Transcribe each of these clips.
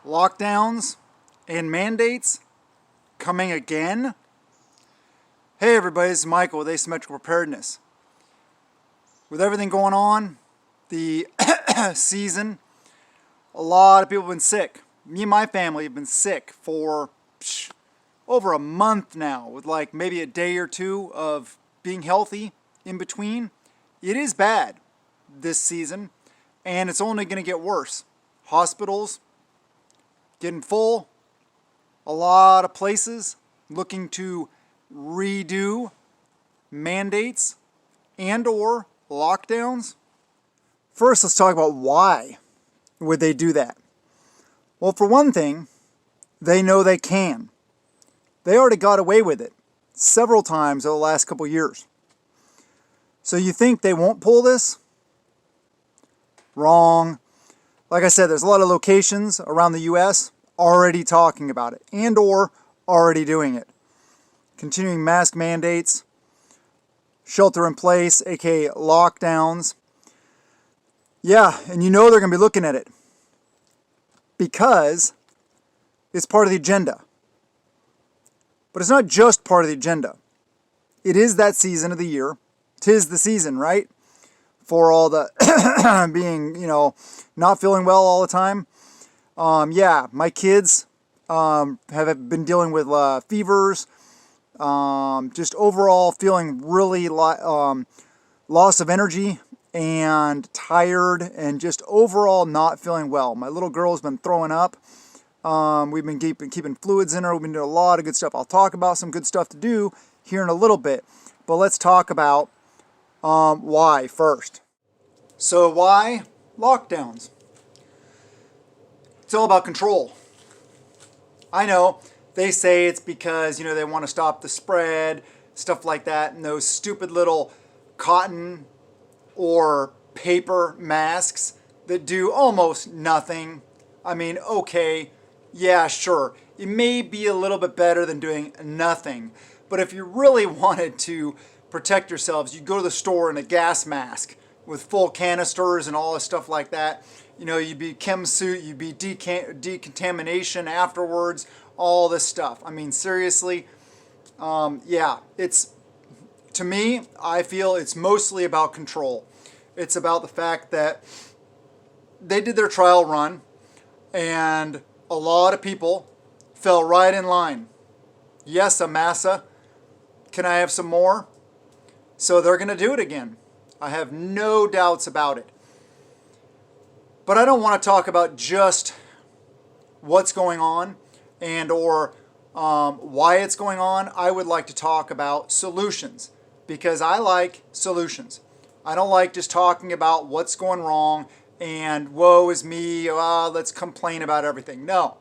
lockdowns and mandates coming again. Hey everybody, this is Michael with Asymmetrical Preparedness. With everything going on, the season, a lot of people have been sick. Me and my family have been sick for over a month now, with like maybe a day or two of being healthy in between. It is bad this season, and it's only going to get worse. Hospitals getting full, a lot of places looking to redo mandates and or lockdowns. First, let's talk about why would they do that. Well, for one thing, they know they can. They already got away with it several times over the last couple years. So you think they won't pull this? Wrong. Like I said, there's a lot of locations around the US already talking about it and or already doing it. Continuing mask mandates, shelter in place, aka lockdowns. Yeah, and you know they're going to be looking at it because it's part of the agenda. But it's not just part of the agenda. It is that season of the year. 'Tis the season, right? For all the being, not feeling well all the time. Yeah, my kids have been dealing with fevers, just overall feeling really loss of energy and tired and just overall not feeling well. My little girl's been throwing up. We've been keeping fluids in her. We've been doing a lot of good stuff. I'll talk about some good stuff to do here in a little bit. But let's talk about why first. So why lockdowns? It's all about control. I know they say it's because, they want to stop the spread, stuff like that, and those stupid little cotton or paper masks that do almost nothing. I mean, okay, yeah, sure. It may be a little bit better than doing nothing, but if you really wanted to protect yourselves, you'd go to the store in a gas mask with full canisters and all this stuff like that. You'd be chem suit, you'd be decontamination afterwards, all this stuff. I mean, seriously, yeah, to me, I feel it's mostly about control. It's about the fact that they did their trial run and a lot of people fell right in line. Yes, a massa. Can I have some more? So they're going to do it again. I have no doubts about it. But I don't want to talk about just what's going on and or why it's going on. I would like to talk about solutions because I like solutions. I don't like just talking about what's going wrong and woe is me, let's complain about everything. No,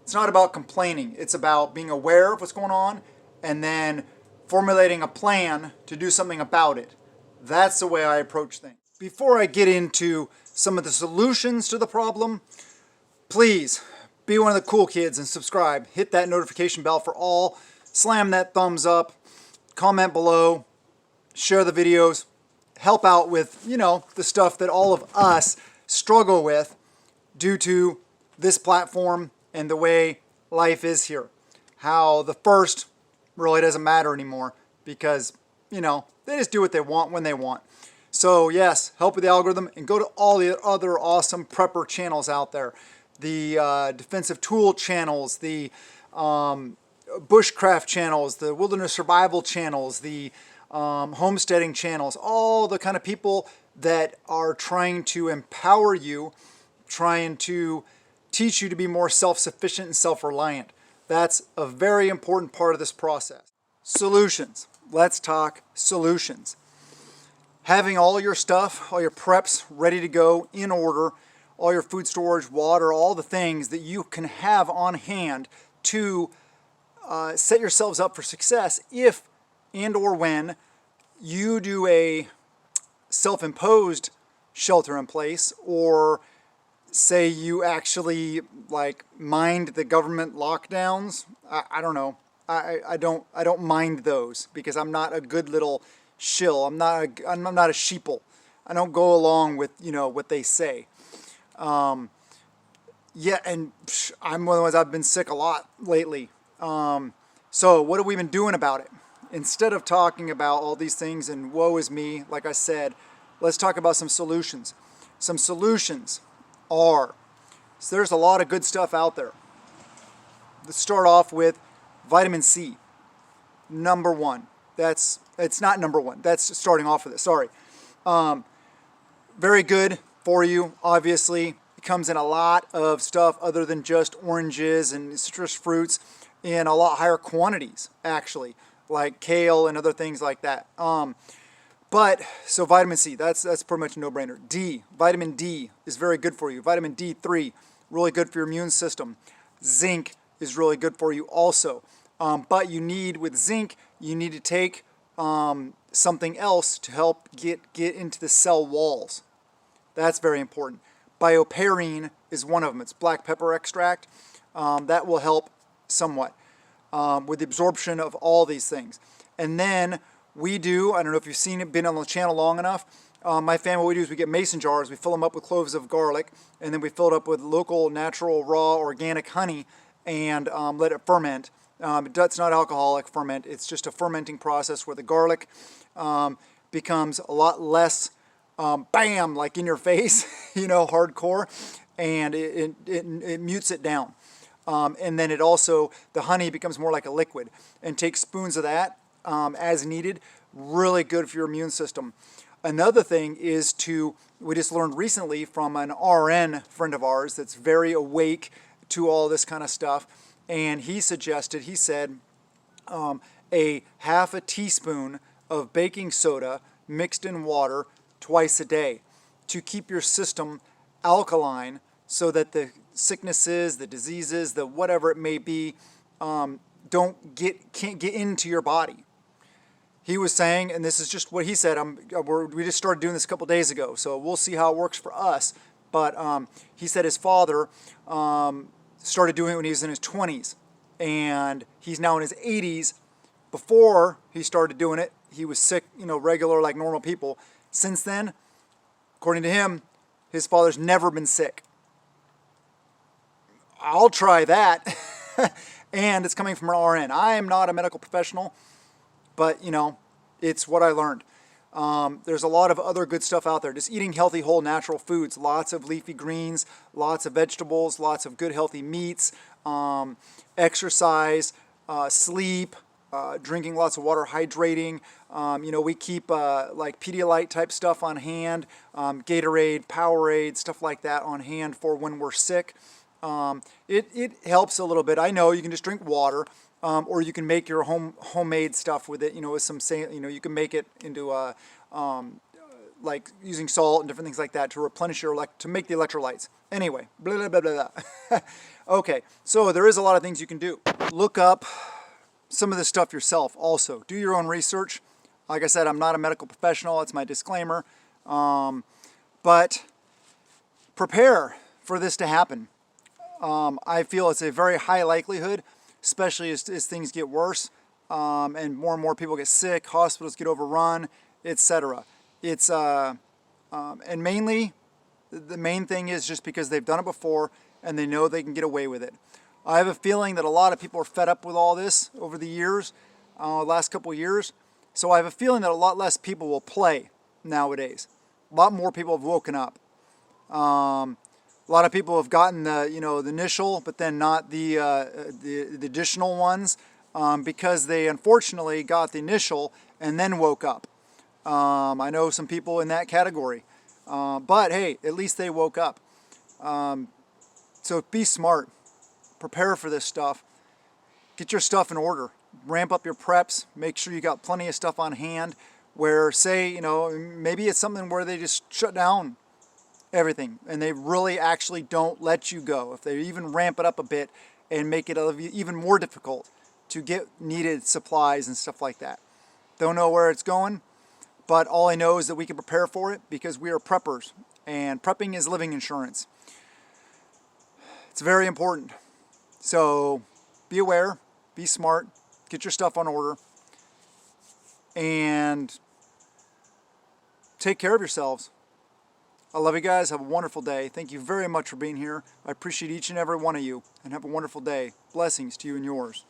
it's not about complaining. It's about being aware of what's going on and then formulating a plan to do something about it. That's the way I approach things. Before I get into some of the solutions to the problem, please be one of the cool kids and subscribe. Hit that notification bell for all. Slam that thumbs up. Comment below. Share the videos. Help out with, the stuff that all of us struggle with due to this platform and the way life is here. How the first really doesn't matter anymore because, they just do what they want when they want. So yes, help with the algorithm and go to all the other awesome prepper channels out there. The defensive tool channels, the bushcraft channels, the wilderness survival channels, the homesteading channels, all the kind of people that are trying to empower you, trying to teach you to be more self-sufficient and self-reliant. That's a very important part of this process. Solutions. Let's talk solutions. Having all your stuff, all your preps ready to go in order, all your food storage, water, all the things that you can have on hand to set yourselves up for success if and or when you do a self-imposed shelter in place, or say you actually mind the government lockdowns. I don't know. I don't mind those because I'm not a good little shill. I'm not a sheeple. I don't go along with what they say. Yeah, and I'm one of the ones I've been sick a lot lately. So what have we been doing about it? Instead of talking about all these things and woe is me, like I said, let's talk about some solutions. Some solutions are, so there's a lot of good stuff out there. Let's start off with vitamin C. Number one. It's not number one. That's starting off with it. Sorry. Very good for you, obviously. It comes in a lot of stuff other than just oranges and citrus fruits, in a lot higher quantities, actually, like kale and other things like that. But so vitamin C, that's pretty much a no-brainer. D, vitamin D is very good for you. Vitamin D3, really good for your immune system. Zinc is really good for you also. But you need, with zinc, you need to take something else to help get into the cell walls. That's very important. Bioperine is one of them. It's black pepper extract. That will help somewhat with the absorption of all these things. And then we do, I don't know if you've seen it, been on the channel long enough, my family, what we do is we get mason jars, we fill them up with cloves of garlic, and then we fill it up with local, natural, raw, organic honey, and let it ferment. It's not alcoholic ferment, it's just a fermenting process where the garlic becomes a lot less bam, like in your face, hardcore, and it mutes it down. And then it also, the honey becomes more like a liquid, and take spoons of that as needed. Really good for your immune system. Another thing is we just learned recently from an RN friend of ours that's very awake to all this kind of stuff, and he said a half a teaspoon of baking soda mixed in water twice a day to keep your system alkaline, so that the sicknesses, the diseases, the whatever it may be, can't get into your body. He was saying, and this is just what he said, we just started doing this a couple days ago, so we'll see how it works for us. But he said his father started doing it when he was in his 20s, and he's now in his 80s. Before he started doing it, he was sick, regular like normal people. Since then, according to him, his father's never been sick. I'll try that. And it's coming from an RN. I am not a medical professional, but it's what I learned. There's a lot of other good stuff out there. Just eating healthy, whole, natural foods. Lots of leafy greens, lots of vegetables, lots of good, healthy meats, exercise, sleep, drinking lots of water, hydrating. We keep like Pedialyte type stuff on hand, Gatorade, Powerade, stuff like that on hand for when we're sick. It helps a little bit. I know you can just drink water, or you can make your homemade stuff with it. With some, you can make it into like using salt and different things like that to replenish to make the electrolytes. Anyway, blah blah blah blah. Blah. Okay, so there is a lot of things you can do. Look up some of this stuff yourself. Also, do your own research. Like I said, I'm not a medical professional. That's my disclaimer. But prepare for this to happen. I feel it's a very high likelihood, especially as things get worse, and more people get sick, hospitals get overrun, etc. It's and mainly the main thing is just because they've done it before and they know they can get away with it. I have a feeling that a lot of people are fed up with all this over the years, last couple of years. So I have a feeling that a lot less people will play nowadays. A lot more people have woken up. A lot of people have gotten the the initial, but then not the additional ones, because they unfortunately got the initial and then woke up. I know some people in that category, but hey, at least they woke up. So be smart, prepare for this stuff, get your stuff in order, ramp up your preps, make sure you got plenty of stuff on hand. Where say maybe it's something where they just shut down everything, and they really actually don't let you go. If they even ramp it up a bit and make it even more difficult to get needed supplies and stuff like that. Don't know where it's going, but all I know is that we can prepare for it because we are preppers, and prepping is living insurance. It's very important. So be aware, be smart, get your stuff on order, and take care of yourselves. I love you guys. Have a wonderful day. Thank you very much for being here. I appreciate each and every one of you, and have a wonderful day. Blessings to you and yours.